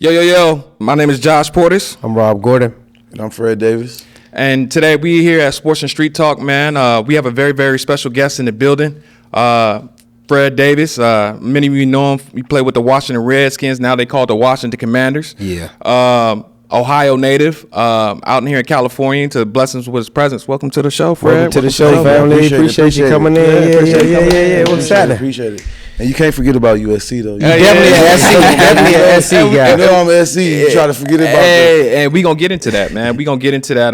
Yo. My name is Josh Portis. I'm Rob Gordon. And I'm Fred Davis. And today we here at Sports and Street Talk, man. We have a very, very special guest in the building. Fred Davis. Many of you know him. He played with the Washington Redskins. Now they call it the Washington Commanders. Yeah. Ohio native, out in here in California to bless us with his presence. Welcome to the show, Fred. Welcome to the show, family. Appreciate you coming in. Yeah. What's happening? Appreciate it. And you can't forget about USC, though. Definitely an SC guy. You know I'm an SC. You try to forget about that. And we going to get into that, man. We going to get into that.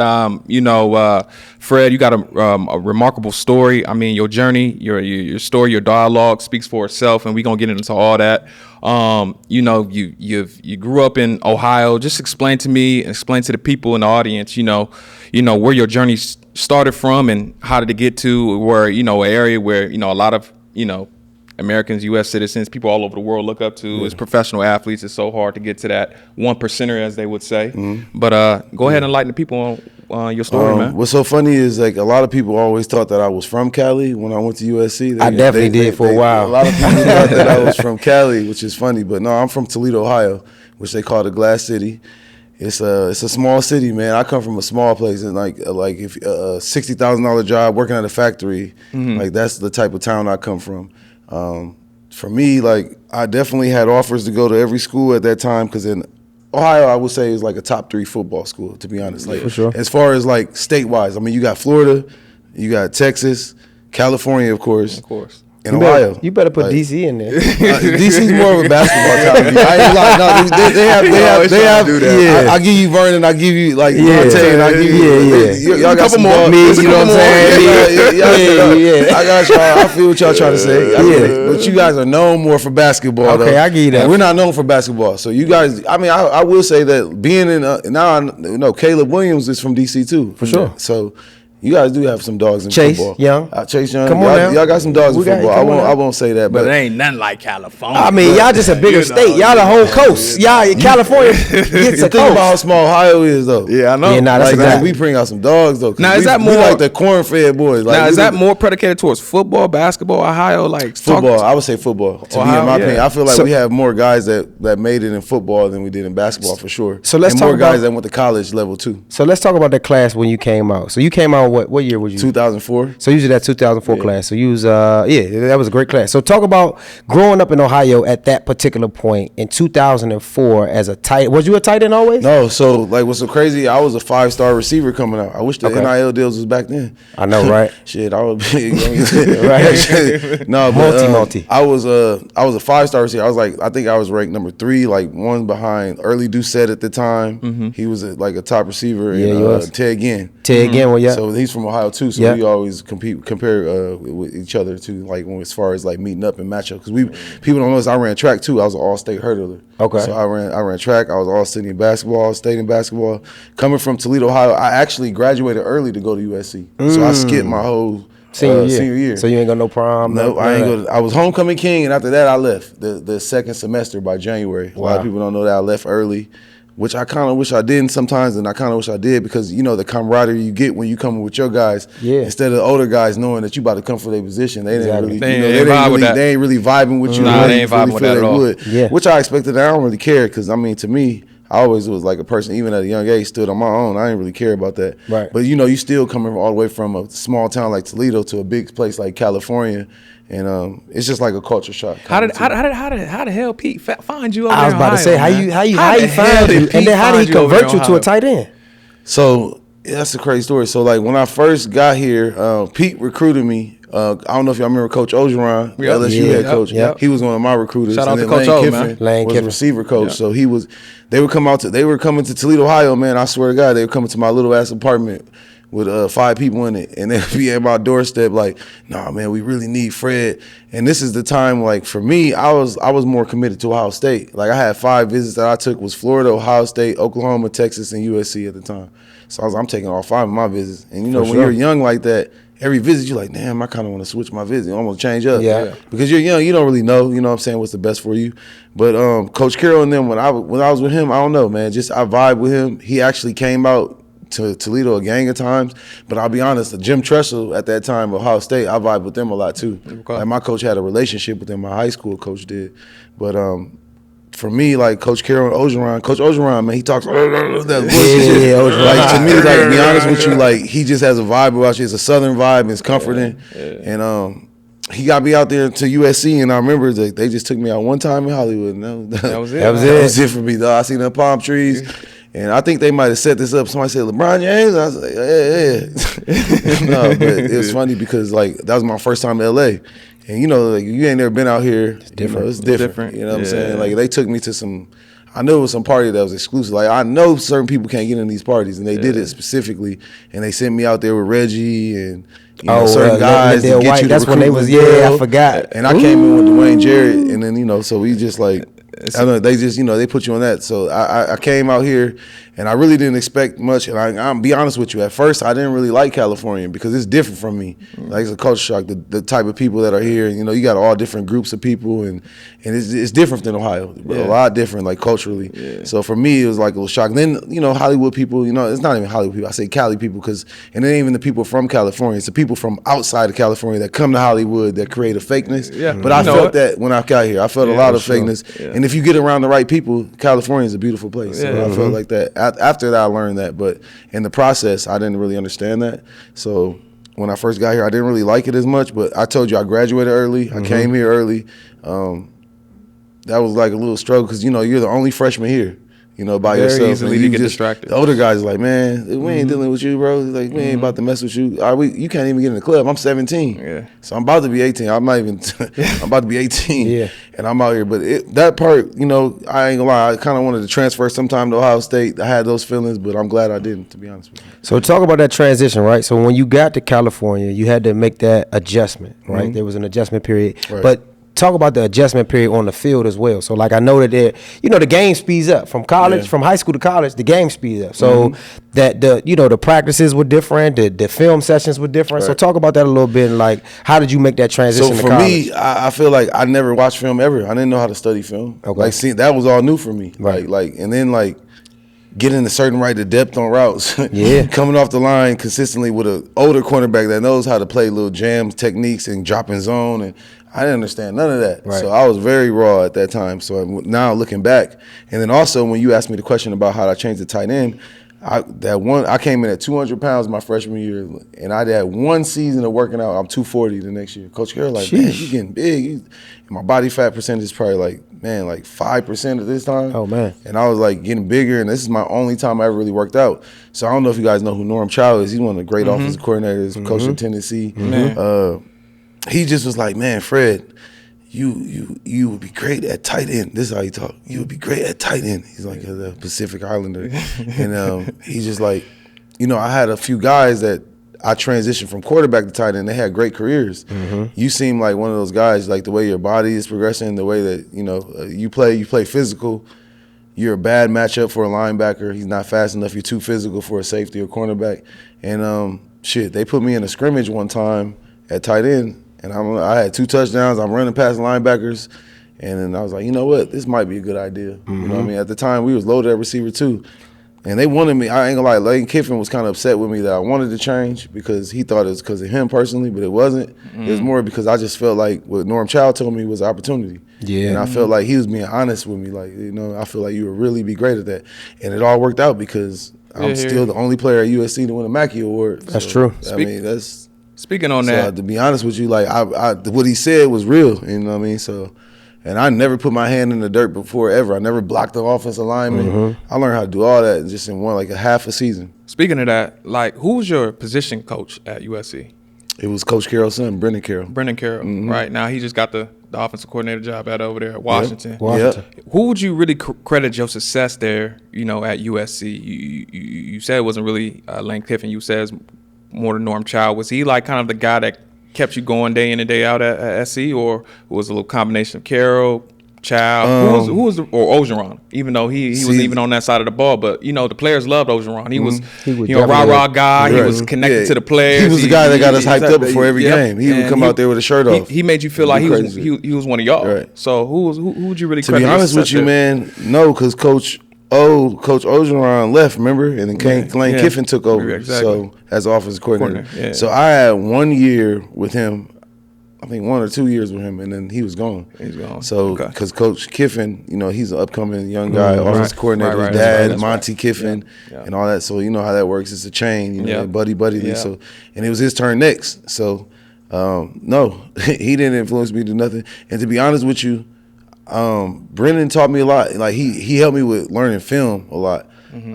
Fred, you got a remarkable story. I mean, your journey, your story, your dialogue speaks for itself, and we going to get into all that. You grew up in Ohio. Just explain to me and explain to the people in the audience, where your journey started from and how did it get to where, an area where, a lot of, Americans, U.S. citizens, people all over the world look up to as professional athletes. It's so hard to get to that 1%er, as they would say. Mm-hmm. But go ahead and enlighten the people on your story, man. What's so funny is a lot of people always thought that I was from Cali when I went to USC. I definitely did for a while. A lot of people thought that I was from Cali, which is funny. But no, I'm from Toledo, Ohio, which they call the Glass City. It's a small city, man. I come from a small place, and like if a $60,000 job working at a factory, that's the type of town I come from. For me, I definitely had offers to go to every school at that time because in Ohio, I would say is like a top 3 football school, to be honest. For sure. As far as state-wise, I mean, you got Florida, you got Texas, California, of course. And Ohio. You better put DC in there. DC's more of a basketball town. I ain't like, no, they have. Yeah. I give you Vernon. I give you Monte. I give you. Y'all got some more. Me, you know what I'm saying? I got y'all. I feel what y'all trying to say. But you guys are known more for basketball. Okay, I give you that. We're not known for basketball. So you guys. I mean, I will say that being in now, I know Caleb Williams is from DC too. For sure. So. You guys do have some dogs in Chase football. Chase Young. Come on now. Y'all got some dogs in football. I won't say that. But it ain't nothing like California. I mean, y'all just a bigger state. Y'all the whole coast. California gets a coast. Think about how small Ohio is, though. Yeah, I know. Yeah, that's exactly. We bring out some dogs, though. Now, is that more like the corn-fed boys? Now, is that more predicated towards football, basketball, Ohio? Football. I would say football. To me, in my opinion, I feel like we have more guys that made it in football than we did in basketball for sure. So let's talk more guys that went to college level too. So let's talk about the class when you came out. So you came out what year was you? 2004. So you was that 2004 class. So you was that was a great class. So talk about growing up in Ohio at that particular point in 2004 as a tight. Was you a tight end always? No. So what's so crazy? I was a 5-star receiver coming out. I wish the NIL deals was back then. I know, right? Shit, I was big. Right. No, but multi. I was a 5-star receiver. I think I was ranked number 3, one behind Early Doucette at the time. Mm-hmm. He was a top receiver. Yeah, and Ted Ginn. Well, yeah. So he's from Ohio too. So we always compare with each other too, as far as meeting up and matchup. Because people don't know this. I ran track too. I was an all-state hurdler. Okay. So I ran track. I was all-state in basketball. All-state in basketball. Coming from Toledo, Ohio, I actually graduated early to go to USC. So I skipped my whole senior year. So you ain't got no prom? No, I ain't go. I was homecoming king, and after that, I left the second semester by January. Wow. A lot of people don't know that I left early, which I kind of wish I didn't sometimes, and I kind of wish I did because the camaraderie you get when you come with your guys, instead of the older guys knowing that you about to come for their position, they didn't really, they ain't really vibing with you. Nah, they ain't vibing with that at all. Which I expected. I don't really care because to me, I always was like a person, even at a young age, stood on my own. I didn't really care about that. Right. But you still coming all the way from a small town like Toledo to a big place like California. And it's just like a culture shock. How the hell Pete find you over I was about to say, how you find him, and then how did he convert you to a tight end? So that's a crazy story. So when I first got here, Pete recruited me. I don't know if y'all remember Coach Ogeron, LSU head coach. Yep. He was one of my recruiters. Shout out to Coach O, Kiffin man. was a receiver coach. So they were coming to Toledo, Ohio, man. I swear to God, they were coming to my little ass apartment with 5 people in it, and they'd be at my doorstep nah, man, we really need Fred. And this is the time, for me, I was more committed to Ohio State. I had 5 visits that I took was Florida, Ohio State, Oklahoma, Texas, and USC at the time. So I'm taking all 5 of my visits. And when you're young like that, every visit you're like, damn, I kind of want to switch my visit. I'm going to change up. Yeah. Because you're young, you don't really know, what I'm saying, what's the best for you. But Coach Carroll and them, when I was with him, I don't know, man, just I vibe with him. He actually came out to Toledo a gang of times, but I'll be honest, Jim Tressel at that time, Ohio State, I vibe with them a lot too. Okay. My coach had a relationship with him, my high school coach did. But for me, like Coach Carroll and Coach Ogeron, man, he talks that voice. Like to me, like to be honest with you, like he just has a vibe about you. It's a Southern vibe. And it's comforting, and he got me out there to USC, and I remember they just took me out one time in Hollywood, and that was it. That was it for me, though. I seen the palm trees, and I think they might have set this up. Somebody said LeBron James. I was like, yeah. No, but it was funny because like that was my first time in LA. And you know, like you ain't never been out here. It's different. It's different. You know what I'm saying? Like they took me to some. I knew it was some party that was exclusive. Like I know certain people can't get in these parties, and they did it specifically. And they sent me out there with Reggie and certain guys to get you. That's when they was. Yeah, I forgot. And I came in with Dwayne Jarrett, and then so we just like. I don't know, they just they put you on that. So I came out here and I really didn't expect much. And I'm be honest with you, at first I didn't really like California because it's different from me. Like it's a culture shock. The type of people that are here, you got all different groups of people and it's different than Ohio. A lot different, like culturally. Yeah. So for me it was like a little shock. And then Hollywood people, it's not even Hollywood people. I say Cali people and it ain't even the people from California. It's the people from outside of California that come to Hollywood that create a fakeness. Yeah. But I felt that when I got here. I felt a lot of fakeness. Yeah. And if you get around the right people, California is a beautiful place. So I felt like that. After that, I learned that. But in the process, I didn't really understand that. So when I first got here, I didn't really like it as much. But I told you, I graduated early. I came here early. That was like a little struggle because, you're the only freshman here. By very yourself. Easily to get distracted. The older guys are like, man, we ain't dealing with you, bro. Like, we ain't about to mess with you. You can't even get in the club. I'm 17. Yeah. So I'm about to be 18. I'm not even, I'm about to be 18. Yeah. And I'm out here. But that part, I ain't gonna lie, I kind of wanted to transfer sometime to Ohio State. I had those feelings, but I'm glad I didn't, to be honest with you. So talk about that transition, right? So when you got to California, you had to make that adjustment, right? There was an adjustment period. Right. But talk about the adjustment period on the field as well. So like I know that the game speeds up from college, from high school to college, the game speeds up. So that the practices were different, the film sessions were different. Right. So talk about that a little bit and like how did you make that transition to college? So for me, I feel like I never watched film ever. I didn't know how to study film. Okay. Like that was all new for me. Right. Like and then like getting a certain right to depth on routes. Coming off the line consistently with an older cornerback that knows how to play little jams, techniques, and dropping zone. And I didn't understand none of that. Right. So I was very raw at that time. So now looking back, and then also when you asked me the question about how I changed the tight end, I came in at 200 pounds my freshman year, and I had one season of working out. I'm 240 the next year. Coach Carroll man, you getting big. And my body fat percentage is probably like 5% at this time. Oh, man. And I was like getting bigger, and this is my only time I ever really worked out. So I don't know if you guys know who Norm Chow is. He's one of the great offensive coordinators, coach in Tennessee. He just was like, man, Fred, you would be great at tight end. This is how he talk. You would be great at tight end. He's like a Pacific Islander. And he's just like, I had a few guys that I transitioned from quarterback to tight end. They had great careers. You seem like one of those guys, like the way your body is progressing, the way that, you play physical. You're a bad matchup for a linebacker. He's not fast enough. You're too physical for a safety or cornerback. And they put me in a scrimmage one time at tight end. And I had 2 touchdowns. I'm running past linebackers. And then I was like, you know what? This might be a good idea. You know what I mean? At the time, we was loaded at receiver too. And they wanted me. I ain't gonna lie, Lane Kiffin was kind of upset with me that I wanted to change because he thought it was because of him personally, but it wasn't. It was more because I just felt like what Norm Chow told me was opportunity. Yeah. And I felt like he was being honest with me. Like, I feel like you would really be great at that. And it all worked out because I'm still the only player at USC to win a Mackey Award. That's true. I mean, that's... Speaking on that, to be honest with you, like what he said was real. You know what I mean? So, and I never put my hand in the dirt before ever. I never blocked the offensive lineman. I learned how to do all that just in a half a season. Speaking of that, like who was your position coach at USC? It was Coach Carroll's son, Brendan Carroll. Brendan Carroll, right now he just got the offensive coordinator job over there at Washington. Yep. Who would you really credit your success there? At USC, you said it wasn't really Lane Kiffin. You said it's more than Norm Chow. Was he like kind of the guy that kept you going day in and day out at SC, or was it a little combination of Carroll, Chow, who was or Ogeron? Even though he wasn't even on that side of the ball, but the players loved Ogeron. He was rah guy. He was connected to the players. He was the guy that got us hyped up before every game. He would come out there with a shirt off. He made you feel like he was one of y'all. Right. So who would you really? To be honest with you, man, no, because Coach Ogeron left, remember? And then Lane Kiffin took over. Exactly. So as offensive coordinator. So I had 1 year with him I think 1 or 2 years with him, and then he was gone. He's gone. So, Okay. because Coach Kiffin, you know, he's an upcoming young guy, offensive coordinator, Right, his that's dad, right. Monty Kiffin, Yeah. and all that. So, you know how that works. It's a chain, you know, Yeah. buddy league. Yeah. So, and it was his turn next. So, no, he didn't influence me to nothing. And to be honest with you, Brendan taught me a lot. Like, he helped me with learning film a lot.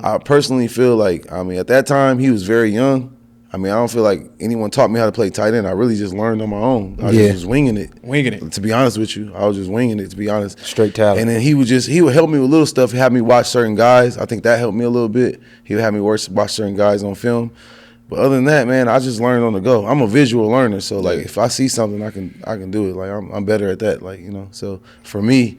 I personally feel like, I mean, at that time, he was very young. I mean, I don't feel like anyone taught me how to play tight end. I really just learned on my own. I just was winging it. To be honest with you, I was just winging it, to be honest. Straight talent. And then he would help me with little stuff. He had me watch certain guys. I think that helped me a little bit. He would have me watch certain guys on film. But other than that, man, I just learned on the go. I'm a visual learner, so like if I see something, I can do it. Like I'm better at that. Like, you know. So for me,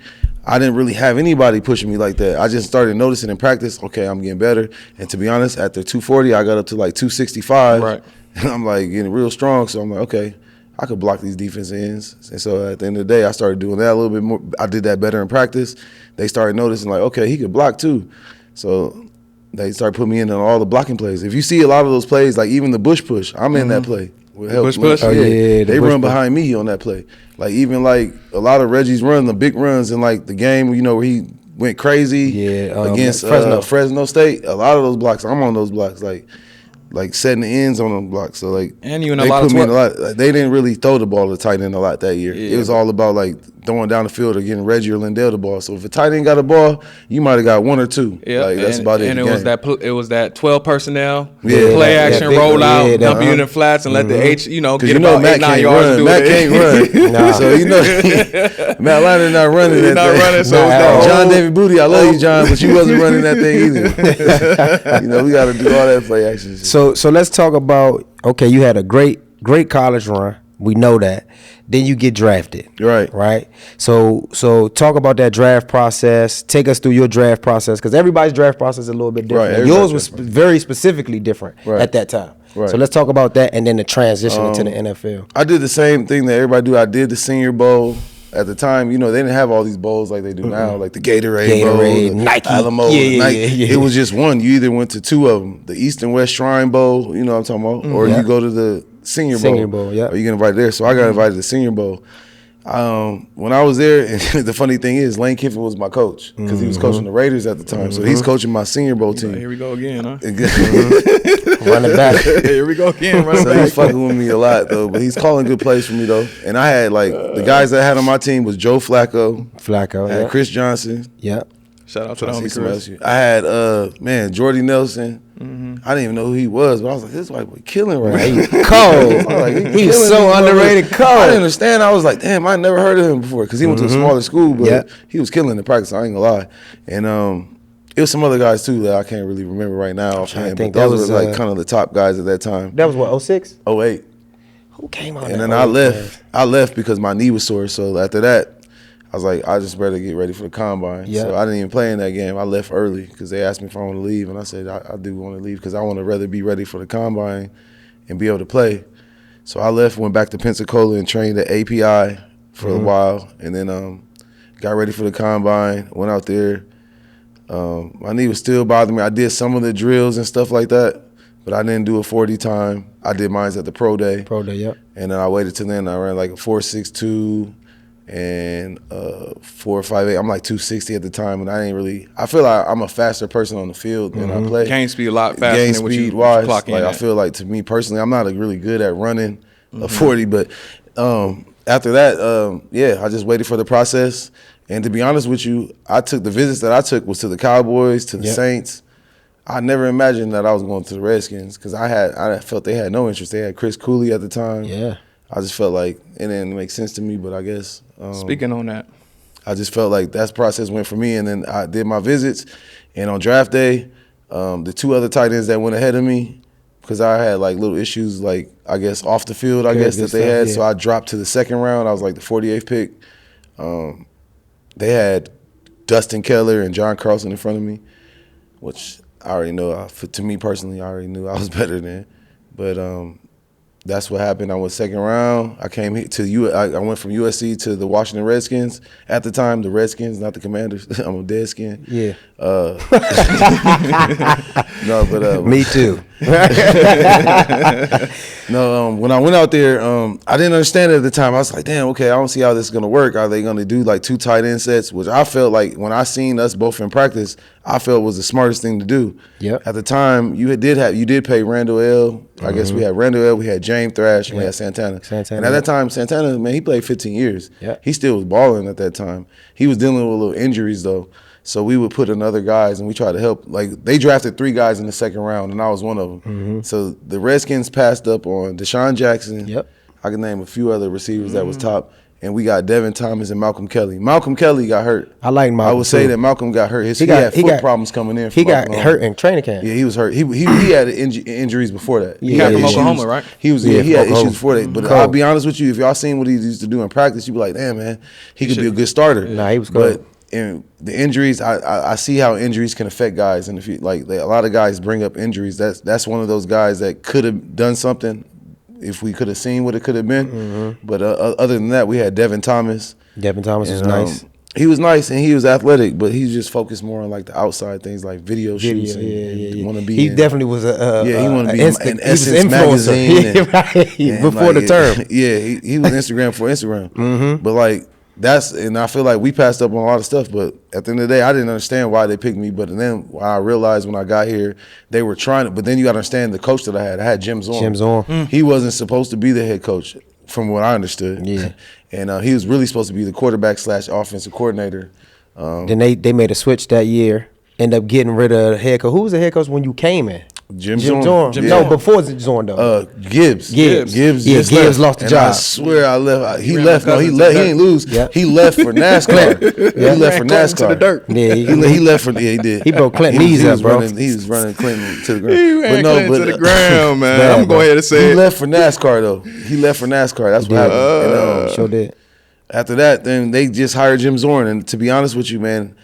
I didn't really have anybody pushing me like that. I just started noticing in practice, okay, I'm getting better. And to be honest, after 240, I got up to like 265. Right. And I'm like getting real strong. So I'm like, okay, I could block these defense ends. And so at the end of the day, I started doing that a little bit more. I did that better in practice. They started noticing like, okay, he could block too. So they started putting me in on all the blocking plays. If you see a lot of those plays, like even the bush push, I'm in that play. With help. Bush push? Oh, yeah, They run behind me on that play. Like even like a lot of Reggie's run, the big runs in like the game, you know, where he went crazy against Fresno State. A lot of those blocks, I'm on those blocks, like setting the ends on them blocks. So like, And even they put me in a lot. Like, they didn't really throw the ball to tight end a lot that year. Yeah. It was all about like throwing down the field or getting Reggie or Lindell the ball. So if a tight end got a ball, you might have got 1 or 2. Yeah, Like that's about it. And it was that 12 personnel, Yeah, play action, big- roll out, yeah, dump you in the flats, and let the H, you know, Because get you know about Matt 8-9 can't yards. run. Do Matt it. can't run. Nah. So you know Matt Lyon not running that not thing. running, so it's that John old- David Booty, I love you, John, but you wasn't running that thing either. You know, we got to do all that play action shit. So let's talk about, okay, you had a great college run. We know that. Then you get drafted. Right. Right? So talk about that draft process. Take us through your draft process, because everybody's draft process is a little bit different. Right, And yours everybody's was very specifically different at that time. Right. So let's talk about that and then the transition into the NFL. I did the same thing that everybody do. I did the Senior Bowl. At the time, you know, they didn't have all these bowls like they do now, like the Gatorade Bowl, the Nike. Alamo, Yeah, Nike. yeah. It was just one. You either went to 2 of them, the East and West Shrine Bowl, you know what I'm talking about, or you go to the Senior Bowl. Yeah. Or you get invited there. So I got invited to the Senior Bowl. When I was there, and the funny thing is, Lane Kiffin was my coach because he was coaching the Raiders at the time. So he's coaching my Senior Bowl team. Here we go again, huh? Running back. Here we go again, running So back. he's fucking with me a lot though, but he's calling good plays for me though. And I had like the guys that I had on my team was Joe Flacco, Flacco. I had Yeah. Chris Johnson. Yeah. Shout out to the I see homie somebody Chris. else. I had Jordy Nelson. I didn't even know who he was, but I was like, this white boy killing right now. Cold. I was like, He was killing so these underrated. motherfuckers. Cold. I didn't understand. I was like, damn, I never heard of him before because he went to a smaller school, but Yeah. he was killing the practice. I ain't gonna lie. And it was some other guys too that I can't really remember right now. trying to But think. those That was, were like kind of the top guys at that time. That was what, 06? 08. Who came out? And that then I 08 left. class? I left because my knee was sore. So after that, I was like, I just better get ready for the combine. Yeah. So I didn't even play in that game. I left early because they asked me if I want to leave, and I said I do want to leave because I want to rather be ready for the combine and be able to play. So I left, went back to Pensacola and trained at API for a while, and then got ready for the combine. Went out there. My knee was still bothering me. I did some of the drills and stuff like that, but I didn't do a 40 time. I did mine at the pro day. Pro day, yep. And then I waited till then. I ran like a 4.62 and 4.58. I'm like 260 at the time, and I ain't really. I feel like I'm a faster person on the field than I play. Game speed a lot faster Game than what you speed wise, clock in like I at. feel like to me personally, I'm not like, really good at running a 40. But after that, yeah, I just waited for the process. And to be honest with you, I took the visits that I took was to the Cowboys, to the Saints. I never imagined that I was going to the Redskins because I felt they had no interest. They had Chris Cooley at the time. Yeah. I just felt like it didn't make sense to me, but I guess Speaking on that, I just felt like that process went for me, and then I did my visits. And on draft day, the 2 other tight ends that went ahead of me, because I had like little issues, like I guess off the field, I guess that they had. Yeah. So I dropped to the 2nd round. I was like the 48th pick. They had Dustin Keller and John Carlson in front of me, which I already know. To me personally, I already knew I was better than. But that's what happened. I went 2nd round. I came here to I went from USC to the Washington Redskins. At the time, the Redskins, not the Commanders. I'm a dead skin. Yeah. No, but Me too. No, when I went out there, I didn't understand it at the time. I was like, damn, okay, I don't see how this is gonna work. Are they gonna do like 2 tight end sets? Which I felt like when I seen us both in practice, I felt was the smartest thing to do. Yep. At the time, you did pay Randall L. I guess we had Randall L. We had James Thrash, and we had Santana. And at that time, Santana, man, he played 15 years. Yeah. He still was balling at that time. He was dealing with little injuries though. So we would put in other guys and we tried to help. Like they drafted 3 guys in the second round and I was one of them. Mm-hmm. So the Redskins passed up on Deshaun Jackson. Yep. I can name a few other receivers that was top. And we got Devin Thomas and Malcolm Kelly. Malcolm Kelly got hurt. I like Malcolm. I would say that Malcolm got hurt. He had foot problems coming in. He got hurt in training camp. Yeah, he was hurt. He had injuries before that. He got from Oklahoma, right? He had issues before that. But I'll be honest with you, if y'all seen what he used to do in practice, you'd be like, damn, man, he could be a good starter. Nah, he was cool. But in the injuries, I see how injuries can affect guys. And if you like, a lot of guys bring up injuries. That's one of those guys that could have done something if we could have seen what it could have been. Mm-hmm. But other than that, we had Devin Thomas. Devin Thomas was nice. He was nice and he was athletic, but he just focused more on like the outside things like video shoots. Yeah. Want to be. He definitely was he wanted to be in Essence magazine. And Before the term. Yeah, he was Instagram for Instagram. Mm-hmm. But like and I feel like we passed up on a lot of stuff. But at the end of the day, I didn't understand why they picked me. But then I realized when I got here, they were trying to. But then you got to understand the coach that I had Jim Zorn. Jim Zorn. He wasn't supposed to be the head coach, from what I understood. Yeah. And he was really supposed to be the quarterback / offensive coordinator. Then they made a switch that year. End up getting rid of the head coach. Who was the head coach when you came in? Jim Zorn. No, before Zorn though. Gibbs. Gibbs lost the job. I swear I left. He left. No, he left. He didn't lose. Yep. He left for NASCAR. He left for NASCAR. To the dirt. Yeah, he left for. Yeah, he did. He broke Clinton's knees up, bro. He was running Clinton to the ground. He ran Clinton to the ground, man. I'm going ahead and say he it. left for NASCAR though. He left for NASCAR. That's what happened. And, Sure did. After that, then they just hired Jim Zorn. And to be honest with you, man.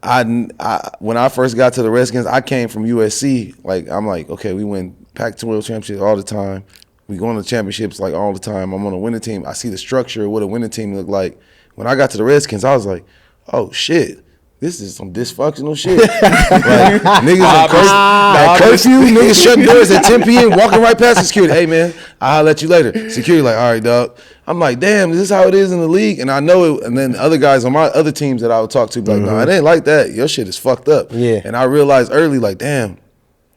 When I first got to the Redskins, I came from USC. Like I'm like, okay, we win Pac-12 championships all the time. We go on to championships like all the time. I'm on a winning team. I see the structure of what a winning team look like. When I got to the Redskins, I was like, oh shit, this is some dysfunctional shit. Like niggas at curfew, niggas shutting doors at 10 p.m. walking right past the security. Hey man, I'll let you later. Security like, all right, dog. I'm like, damn, is this how it is in the league? And I know it. And then other guys on my other teams that I would talk to be like, no, it ain't like that. Your shit is fucked up. Yeah. And I realized early, like, damn,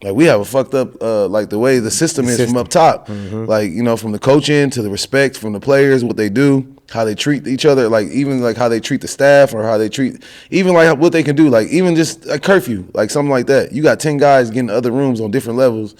like we have a fucked up, like the way the system is from up top. Like, you know, from the coaching to the respect from the players, what they do, how they treat each other, like even like how they treat the staff or how they treat, even like what they can do, like even just a curfew, like something like that. You got 10 guys getting other rooms on different levels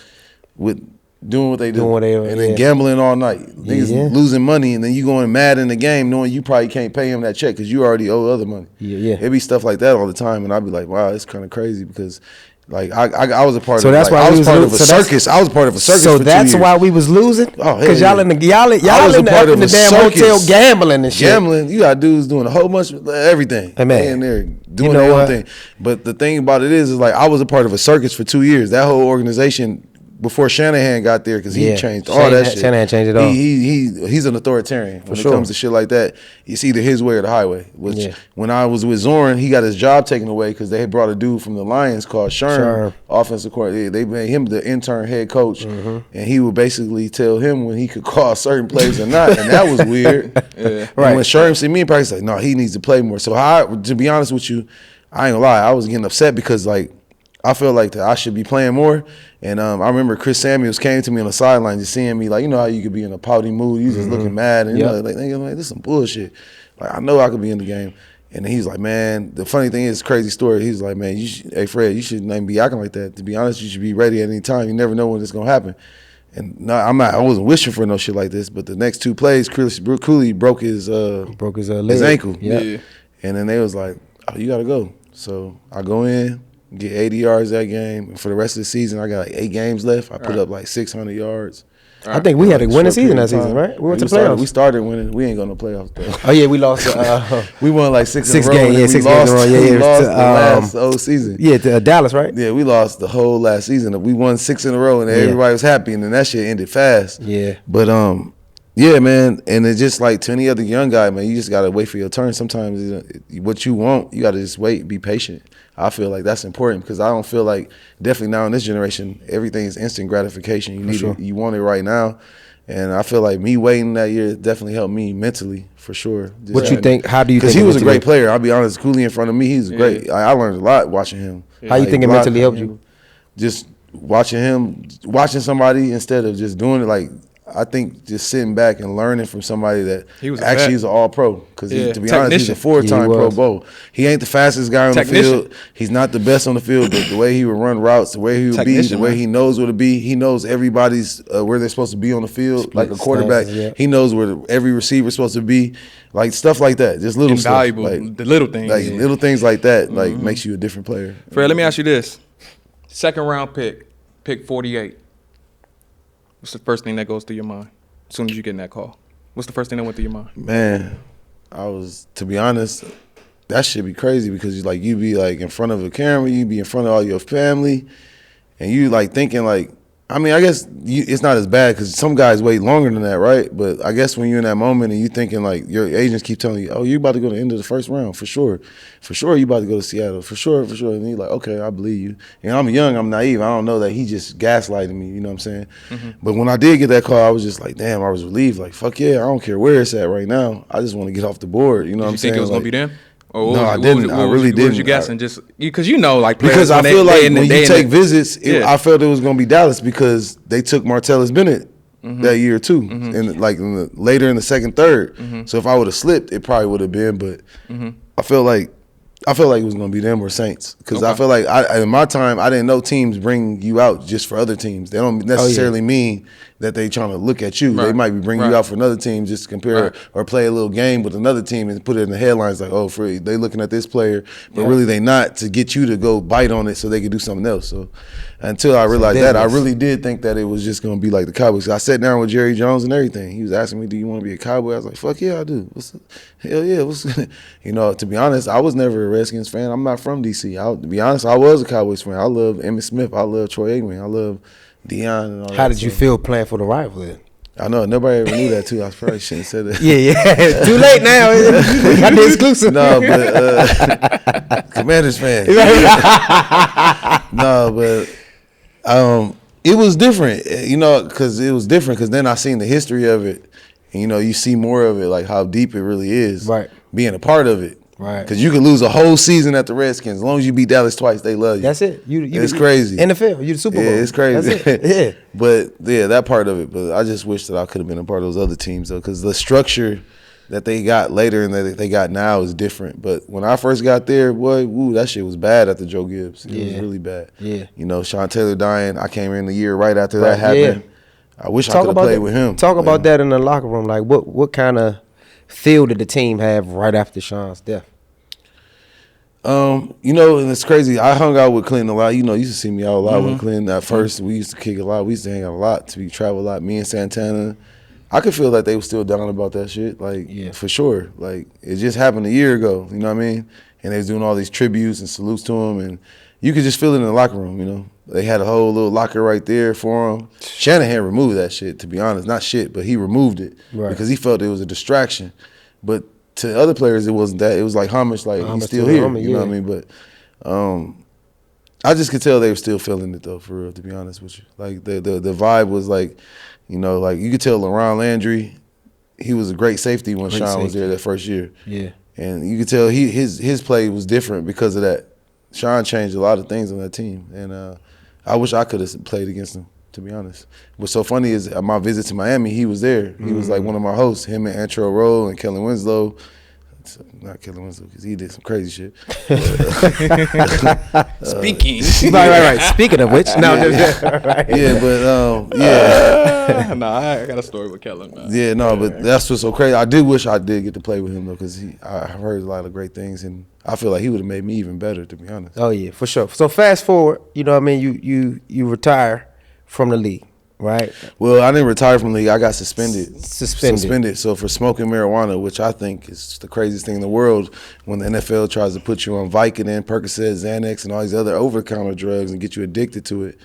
with doing what they do, and then gambling all night. Niggas losing money, and then you going mad in the game knowing you probably can't pay him that check because you already owe other money. It'd be stuff like that all the time, and I'd be like, wow, it's kind of crazy because like I was a part of. So that's why I was part of a circus. I was part of a circus. So for that's 2 years. why we was losing. Oh, because y'all in the damn hotel gambling and shit. Gambling, you got dudes doing a whole bunch of everything. Hey, man, they in there doing their own thing. But the thing about it is like I was a part of a circus for 2 years. That whole organization. Before Shanahan got there, because he changed all that shit. Shanahan changed it all. He's an authoritarian when it comes to shit like that. It's either his way or the highway. Which when I was with Zorn, he got his job taken away because they had brought a dude from the Lions called Sherm, offensive coordinator. They made him the intern head coach, and he would basically tell him when he could call certain plays or not, and that was weird. Right. When Sherm see me in practice, like, no, he needs to play more. So to be honest with you, I ain't gonna lie, I was getting upset because like I felt like that I should be playing more. And I remember Chris Samuels came to me on the sideline just seeing me, like, you know how you could be in a pouty mood, you just looking mad, and you know, like, this is some bullshit. Like, I know I could be in the game. And he's like, man, the funny thing is, crazy story, he's like, man, hey Fred, you shouldn't even be acting like that. To be honest, you should be ready at any time. You never know when it's gonna happen. And no, I wasn't wishing for no shit like this, but the next 2 plays, Chris Cooley broke his ankle. Yeah. And then they was like, oh, you gotta go. So I go in, get 80 yards that game. And for the rest of the season, I got like 8 games left. I put up like 600 yards. I think we had a winning season that season, right? We went to playoffs. We started winning. We ain't going to playoffs though. Oh yeah, we lost. We won like 6 games. in a row. Yeah, 6 games in a row. We lost the last whole season. Yeah, to Dallas, right? Yeah, we lost the whole last season. We won 6 in a row, and everybody was happy. And then that shit ended fast. Yeah. But yeah, man, and it's just like to any other young guy, man, you just gotta wait for your turn. Sometimes what you want, you gotta just wait, be patient. I feel like that's important because I don't feel like definitely now in this generation everything is instant gratification. You need it, you want it right now. And I feel like me waiting that year definitely helped me mentally, for sure. What you think? How do you think? Because he was a great player. I'll be honest. Cooley in front of me, he's great. I learned a lot watching him. How you think it mentally helped you? Just watching somebody instead of just doing it. Like, I think just sitting back and learning from somebody that actually is an all-pro. Because to be honest, he's a 4-time Pro Bowl. He ain't the fastest guy on the field. He's not the best on the field, but the way he would run routes, the way he would be, the way he knows where to be, he knows everybody's where they're supposed to be on the field. Like a quarterback, he knows where every receiver's supposed to be. Like stuff like that, just little invaluable, stuff. Like, the little things. Like little things like that, like makes you a different player. Fred, let me ask you this. Second round pick 48. What's the first thing that goes through your mind as soon as you get in that call? What's the first thing that went through your mind? Man, to be honest, that should be crazy because you be like in front of a camera, you be in front of all your family, and you like thinking like, I mean, I guess it's not as bad because some guys wait longer than that, right? But I guess when you're in that moment and you thinking like your agents keep telling you, oh, you're about to go to the end of the first round, for sure you about to go to Seattle, for sure, and you're like, okay, I believe you. And I'm young, I'm naive, I don't know that he just gaslighting me, you know what I'm saying? But when I did get that call, I was just like, damn, I was relieved, like, fuck yeah, I don't care where it's at right now, I just want to get off the board, you know what I'm saying? You think it was going to be them? No, I didn't. I really didn't. What was you guessing? Just because like players, because I feel like when you take visits, I felt it was going to be Dallas because they took Martellus Bennett that year too, and like later in the second, third. So if I would have slipped, it probably would have been. But I felt like it was going to be them or Saints because I feel like in my time I didn't know teams bring you out just for other teams. They don't necessarily mean that they trying to look at you. Right. They might be bringing you out for another team just to compare or play a little game with another team and put it in the headlines like, oh, they looking at this player, but really they not, to get you to go bite on it so they could do something else. So until I realized that, I really did think that it was just going to be like the Cowboys. I sat down with Jerry Jones and everything. He was asking me, do you want to be a Cowboy? I was like, fuck yeah, I do. Hell yeah. To be honest, I was never a Redskins fan. I'm not from D.C. To be honest, I was a Cowboys fan. I love Emmitt Smith. I love Troy Aikman. I love Deion and all that. How did you feel playing for the rival then? I know, nobody ever knew that too. I probably shouldn't have said that. Yeah. Too late now. We got the exclusive. No, but Commanders fan. No, but it was different, because then I seen the history of it, and you see more of it, like how deep it really is. Right. Being a part of it. Right. Because you can lose a whole season at the Redskins. As long as you beat Dallas twice, they love you. That's it. It's crazy. NFL, you the Super Bowl. Yeah, it's crazy. That's it. Yeah. But yeah, that part of it. But I just wish that I could have been a part of those other teams though, because the structure that they got later and that they got now is different. But when I first got there, boy, that shit was bad after Joe Gibbs. It was really bad. Yeah. Sean Taylor dying. I came in the year right after that happened. I wish I could have played with him. Talk about that in the locker room. Like what kind of feel did the team have right after Sean's death? And it's crazy. I hung out with Clinton a lot. You used to see me out a lot with Clinton. At first, we used to kick a lot. We used to hang out a lot. We travel a lot. Me and Santana. I could feel like they were still down about that shit. Like, for sure. Like, it just happened a year ago. You know what I mean? And they was doing all these tributes and salutes to him. And you could just feel it in the locker room, They had a whole little locker right there for him. Shanahan removed that shit, to be honest. Not shit, but he removed it. Right. Because he felt it was a distraction. But to other players, it wasn't that. It was like homage, like he's still here. You know what I mean? But I just could tell they were still feeling it though, for real. To be honest with you, like the vibe was like, like you could tell LaRon Landry, he was a great safety when Sean was there that first year. Yeah, and you could tell his play was different because of that. Sean changed a lot of things on that team, and I wish I could have played against him. To be honest, what's so funny is at my visit to Miami, he was there. He was like one of my hosts. Him and Antero Rowe and Kellen Winslow. Not Kellen Winslow because he did some crazy shit. Speaking, right. Speaking of which, no, right. Yeah, but yeah. No, I got a story with Kellen. Man. Yeah, no, but that's what's so crazy. I did wish I did get to play with him though, because I heard a lot of great things, and I feel like he would have made me even better. To be honest. Oh yeah, for sure. So fast forward, you retire from the league, right? Well, I didn't retire from the league. I got suspended. So for smoking marijuana, which I think is the craziest thing in the world, when the NFL tries to put you on Vicodin, Percocet, Xanax, and all these other over-the-counter drugs and get you addicted to it.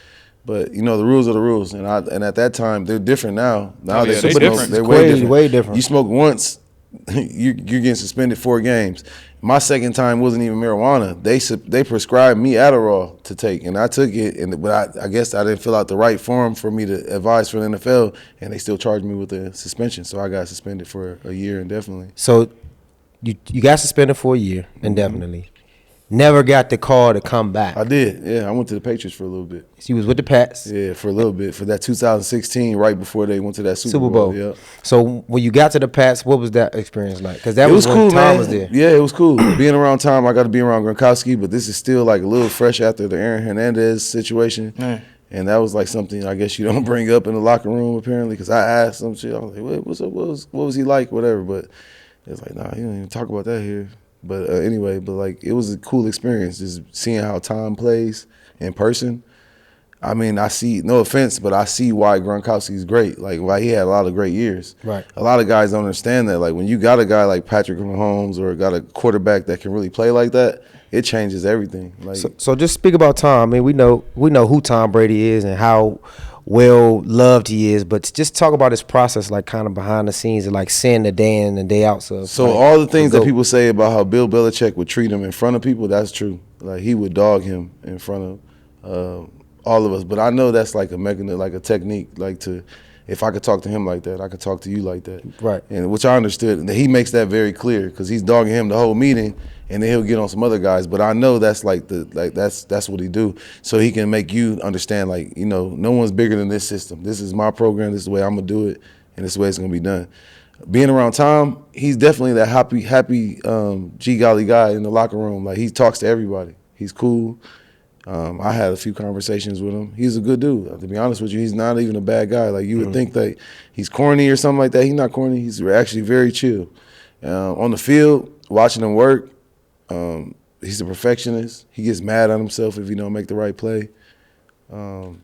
But the rules are the rules, and at that time they're different now. Now they're different. They're way different. You smoke once, you're getting suspended 4 games. My second time wasn't even marijuana. They prescribed me Adderall to take, and I took it. But I guess I didn't fill out the right form for me to advise for the NFL, and they still charged me with a suspension. So I got suspended for a year indefinitely. So you got suspended for a year indefinitely. Never got the call to come back. I did. Yeah, I went to the Patriots for a little bit. You was with the Pats. Yeah, for a little bit for that 2016, right before they went to that Super Bowl. Yeah. So when you got to the Pats, what was that experience like? Because that It was when cool, Tom man. was there. Yeah, it was cool. Being around Tom, I got to be around Gronkowski, but this is still like a little fresh after the Aaron Hernandez situation. Man. And that was like something I guess you don't bring up in the locker room apparently, because I asked some shit. I was like, what's up? What was he like? Whatever. But it's like, nah, you don't even talk about that here. But anyway, like it was a cool experience just seeing how Tom plays in person. I mean, I see, no offense, but I see why Gronkowski's great. Like why he had a lot of great years. Right. A lot of guys don't understand that. Like when you got a guy like Patrick Mahomes or got a quarterback that can really play like that, it changes everything. Like So just speak about Tom. I mean, we know who Tom Brady is and how well loved he is, but just talk about his process, like kind of behind the scenes, and like seeing the day in and day out. So like, all the things that people say about how Bill Belichick would treat him in front of people, that's true. Like he would dog him in front of all of us. But I know that's like a mechanism, like a technique, like to. If I could talk to him like that, I could talk to you like that. Right. And which I understood. And he makes that very clear because he's dogging him the whole meeting, and then he'll get on some other guys. But I know that's that's what he do, so he can make you understand. Like no one's bigger than this system. This is my program. This is the way I'm gonna do it, and this is the way it's gonna be done. Being around Tom, he's definitely that happy G golly guy in the locker room. Like he talks to everybody. He's cool. I had a few conversations with him. He's a good dude. To be honest with you, he's not even a bad guy. Like you would think that he's corny or something like that. He's not corny. He's actually very chill. On the field, watching him work, he's a perfectionist. He gets mad at himself if he don't make the right play. He'll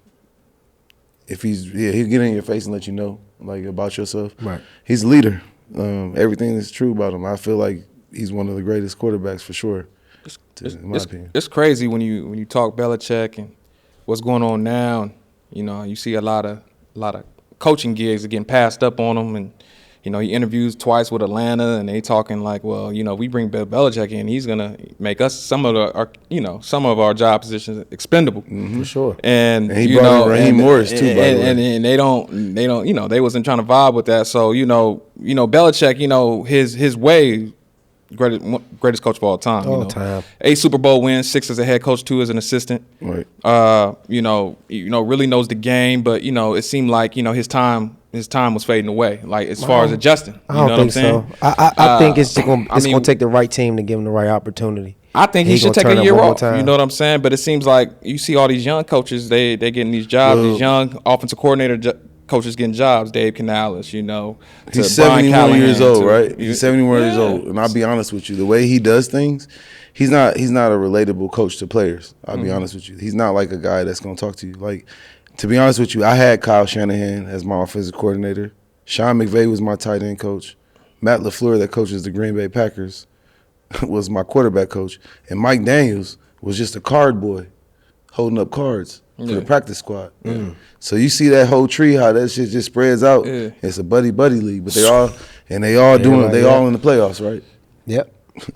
get in your face and let you know like about yourself. Right. He's a leader. Everything is true about him. I feel like he's one of the greatest quarterbacks for sure. In my opinion. It's crazy when you talk Belichick and what's going on now. And, you see a lot of coaching gigs are getting passed up on him, and he interviews twice with Atlanta, and they talking like, well, we bring Bill Belichick in, he's gonna make us some of our job positions expendable. Mm-hmm. For sure. And he brought in Raheem Morris too, by the way. And they don't they wasn't trying to vibe with that. So Belichick, his way. Greatest coach of all time. All time. 8 Super Bowl wins, 6 as a head coach, 2 as an assistant. Right. Really knows the game, but it seemed like his time was fading away. Like as far as adjusting. I don't think so. I think it's gonna take the right team to give him the right opportunity. I think he should take a year off. Time. You know what I'm saying? But it seems like you see all these young coaches, they getting these jobs. These young offensive coordinator coaches getting jobs. Dave Canales, he's 71 years old, right? He's 71 years old, and I'll be honest with you, the way he does things, he's not a relatable coach to players. I'll be honest with you, he's not like a guy that's gonna talk to you. Like, to be honest with you, I had Kyle Shanahan as my offensive coordinator. Sean McVay was my tight end coach. Matt LaFleur, that coaches the Green Bay Packers, was my quarterback coach, and Mike Daniels was just a card boy, holding up cards for the practice squad. So you see that whole tree, how that shit just spreads out. Yeah. It's a buddy league, but they all in the playoffs, right? Yep.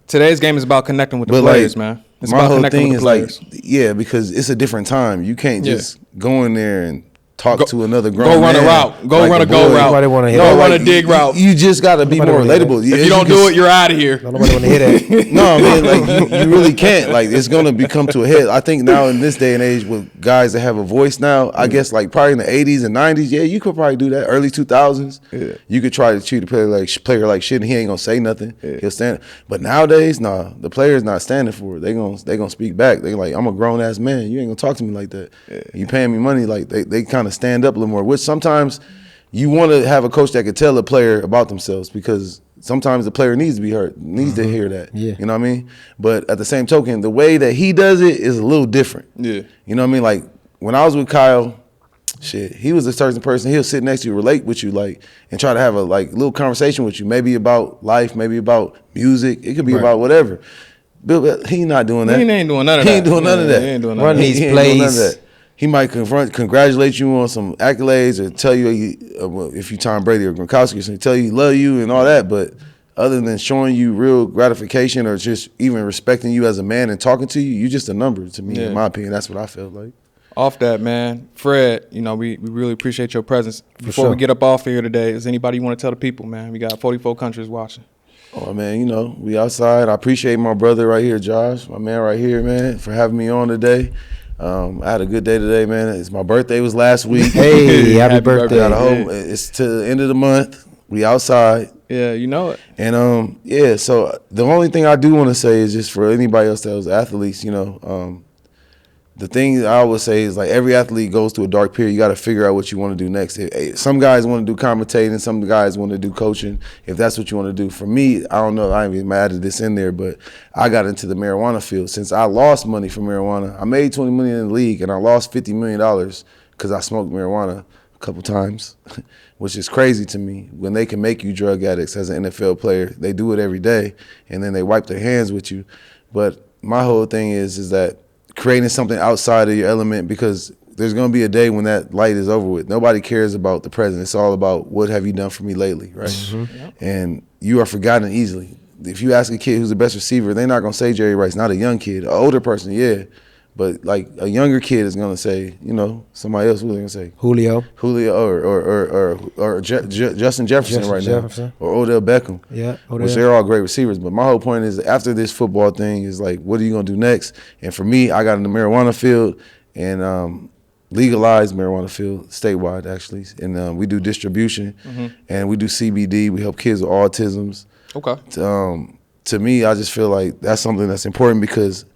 Today's game is about connecting with the players, man. It's my about whole connecting thing with the is players. because it's a different time. You can't just go in there and talk to another grown Go man. run a route. Go run a go route. Nobody want to hear Go that. run a dig route. You just got to be more relatable. If you don't do it, you're out of here. Nobody want to hear that. No, man, like you really can't. Like it's gonna become to a head. I think now in this day and age with guys that have a voice now, I guess like probably in the 80s and 90s, yeah, you could probably do that. Early 2000s, you could try to treat a player like shit, and he ain't gonna say nothing. He'll stand. But nowadays, nah, the player's not standing for it. They gonna speak back. They like, I'm a grown ass man. You ain't gonna talk to me like that. You paying me money. Like they kind of stand up a little more. Which sometimes you want to have a coach that could tell a player about themselves, because sometimes the player needs to be heard, needs to hear that. Yeah. You know what I mean? But at the same token, the way that he does it is a little different. Yeah. You know what I mean? Like when I was with Kyle, shit, he was a certain person. He'll sit next to you, relate with you, like, and try to have a little conversation with you, maybe about life, maybe about music. It could be about whatever. Bill, he not doing that. He ain't doing none of that. He ain't doing none of that. He ain't doing none of that. He ain't doing none of that. He might congratulate you on some accolades, or tell you if you Tom Brady or Gronkowski or something, tell you he love you and all that. But other than showing you real gratification or just even respecting you as a man and talking to you, you just a number to me, in my opinion. That's what I felt like. Off that, man, Fred, you know, we really appreciate your presence. Before we get up off here today, is anybody you want to tell the people, man? We got 44 countries watching. Oh, man, you know, we outside. I appreciate my brother right here, Josh, my man right here, man, for having me on today. I had a good day today, man. It's my birthday was last week. Hey, happy birthday. It's to the end of the month. We outside. Yeah, you know it. And, so the only thing I do want to say is just for anybody else that was athletes, you know, the thing I always say is, like, every athlete goes through a dark period. You got to figure out what you want to do next. Some guys want to do commentating. Some guys want to do coaching, if that's what you want to do. For me, I don't know. I ain't even added this in there, but I got into the marijuana field. Since I lost money from marijuana, I made $20 million in the league, and I lost $50 million because I smoked marijuana a couple times, which is crazy to me. When they can make you drug addicts as an NFL player, they do it every day, and then they wipe their hands with you. But my whole thing is that creating something outside of your element, because there's going to be a day when that light is over with. Nobody cares about the present. It's all about what have you done for me lately, right? Mm-hmm. Yep. And you are forgotten easily. If you ask a kid who's the best receiver, they're not going to say Jerry Rice, not a young kid. An older person, yeah. But, like, a younger kid is going to say, you know, somebody else, who are they going to say? Julio or Justin Jefferson now. Or Odell Beckham. Yeah, Odell. Which they're all great receivers. But my whole point is, after this football thing is, like, what are you going to do next? And for me, I got in the marijuana field and legalized marijuana field statewide, actually. And we do distribution, and we do CBD. We help kids with autisms. Okay. To me, I just feel like that's something that's important, because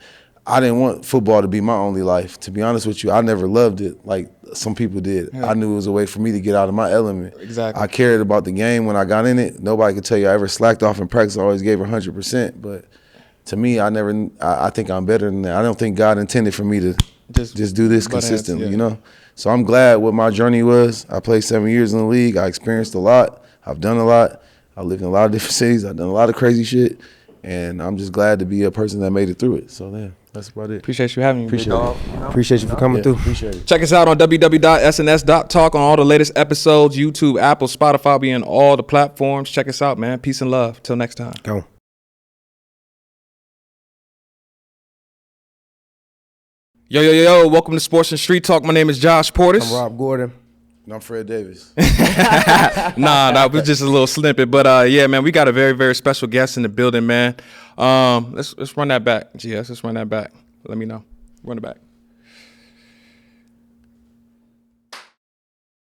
I didn't want football to be my only life. To be honest with you, I never loved it like some people did. Yeah. I knew it was a way for me to get out of my element. Exactly. I cared about the game when I got in it. Nobody could tell you I ever slacked off in practice. I always gave 100%. But to me, I think I'm better than that. I don't think God intended for me to just do this consistently, you know? So I'm glad what my journey was. I played 7 years in the league. I experienced a lot. I've done a lot. I lived in a lot of different cities. I've done a lot of crazy shit. And I'm just glad to be a person that made it through it. So, yeah. That's about it. Appreciate you having me. Appreciate you for coming through. Appreciate it. Check us out on www.sns.talk on all the latest episodes. YouTube, Apple, Spotify, be in all the platforms. Check us out, man. Peace and love. Till next time. Go. Yo. Welcome to Sports and Street Talk. My name is Josh Portis. I'm Rob Gordon. And I'm Fred Davis. Nah, it was just a little snippet. But, yeah, man, we got a very, very special guest in the building, man. Let's run that back. GS, let's run that back. Let me know. Run it back.